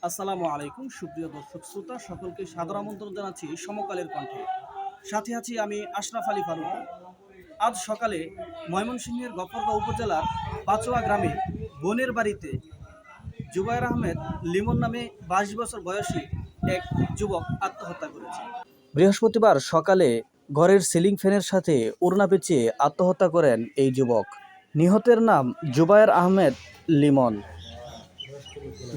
আসসালামু আলাইকুম সুপ্রিয় দর্শক শ্রোতা সকলকে সাদর আমন্ত্রণ জানাচ্ছি সমকালের কণ্ঠে। সাথে আছি আমি আশরাফ আলী ফারুক। আজ সকালে ময়মনসিংহের গফরগাঁও উপজেলার পাচোয়া গ্রামে বোনের বাড়িতে জুবায়ের আহমেদ লিমন নামে 22 বছর বয়সী এক যুবক আত্মহত্যা করেছে। বৃহস্পতিবার সকালে ঘরের সিলিং ফ্যানের সাথে ওড়না পেঁচিয়ে আত্মহত্যা করেন এই যুবক। নিহতের নাম জুবায়ের আহমেদ লিমন।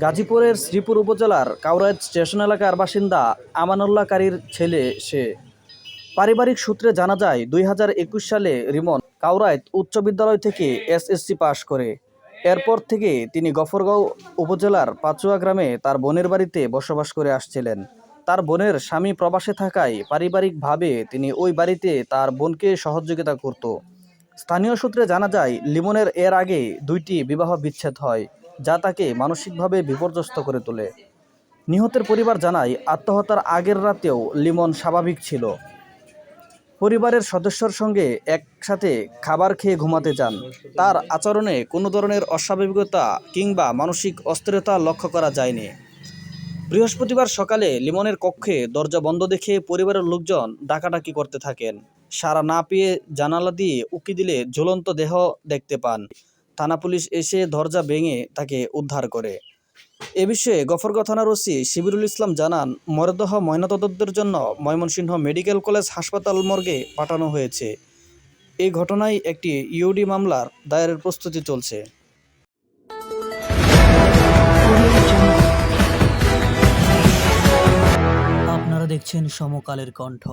গাজীপুরের শ্রীপুর উপজেলার কাউরাইত স্টেশন এলাকার বাসিন্দা আমানুল্লাহ কারীর ছেলে সে। পারিবারিক সূত্রে জানা যায় 2021 সালে রিমন কাউরাইত উচ্চ বিদ্যালয় থেকে এসএসসি পাশ করে। এরপর থেকে তিনি গফরগাঁও উপজেলার পাচুয়া গ্রামে তার বোনের বাড়িতে বসবাস করে আসছিলেন। তার বোনের স্বামী প্রবাসে থাকায় পারিবারিকভাবে তিনি ওই বাড়িতে তার বোনকে সহযোগিতা করত। স্থানীয় সূত্রে জানা যায় লিমনের এর আগে 2টি বিবাহ বিচ্ছেদ হয়, যা তাকে মানসিকভাবে বিপর্যস্ত করে তোলে। নিহতের পরিবার জানায় আত্মহত্যার আগের রাতেও লিমন স্বাভাবিক ছিল। পরিবারের সদস্যর সঙ্গে একসাথে খাবার খেয়ে ঘুমাতে যান। তার আচরণে কোনো ধরনের অস্বাভাবিকতা কিংবা মানসিক অস্থিরতা লক্ষ্য করা যায়নি। বৃহস্পতিবার সকালে লিমনের কক্ষে দরজা বন্ধ দেখে পরিবারের লোকজন ডাকাডাকি করতে থাকেন। সাড়া না পেয়ে জানালা দিয়ে উঁকি দিলে ঝুলন্ত দেহ দেখতে পান। থানা পুলিশ এসে দরজা ভেঙে তাকে উদ্ধার করে। এ বিষয়ে গফরগাঁও থানার ওসি শিবিরুল ইসলাম জানান, মরদেহ ময়নাতদন্তের জন্য ময়মনসিংহ মেডিকেল কলেজ হাসপাতাল মর্গে পাঠানো হয়েছে। এই ঘটনায় একটি ইউডি মামলার দায়েরের প্রস্তুতি চলছে। আপনারা দেখছেন সমকালের কণ্ঠ।